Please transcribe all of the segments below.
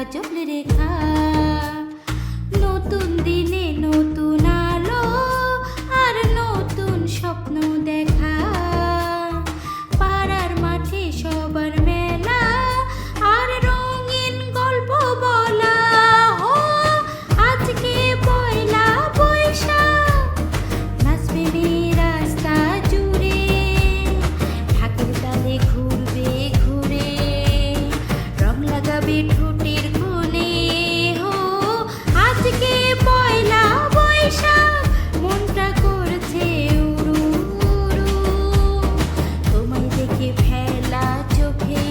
কাজল রেখা। নতুন দিনে নতুন আলো আর নতুন স্বপ্ন দেখা। পাড়ার মাঠে সবার মেলা আর রঙিন গল্প বলা। ও আজকে পয়লা বৈশাখ, নাচবে মেয়ে রাস্তা জুড়ে, ঢাকের তালে ঘুরবে ঘুরে, রং লাগাবে ঠোঁটের কোণে। হো আজকে পয়লা বৈশাখ, মনটা করছে উড়ু উড়ু, তোমায় দেখে ফেলা চোখে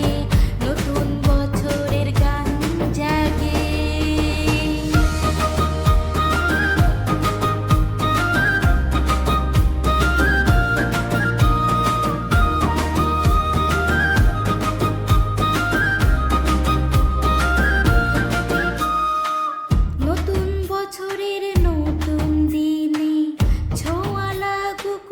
নতুন বছরের গান জাগে। নতুন বছরের নতুন দিনে ছোঁয়া লাগুক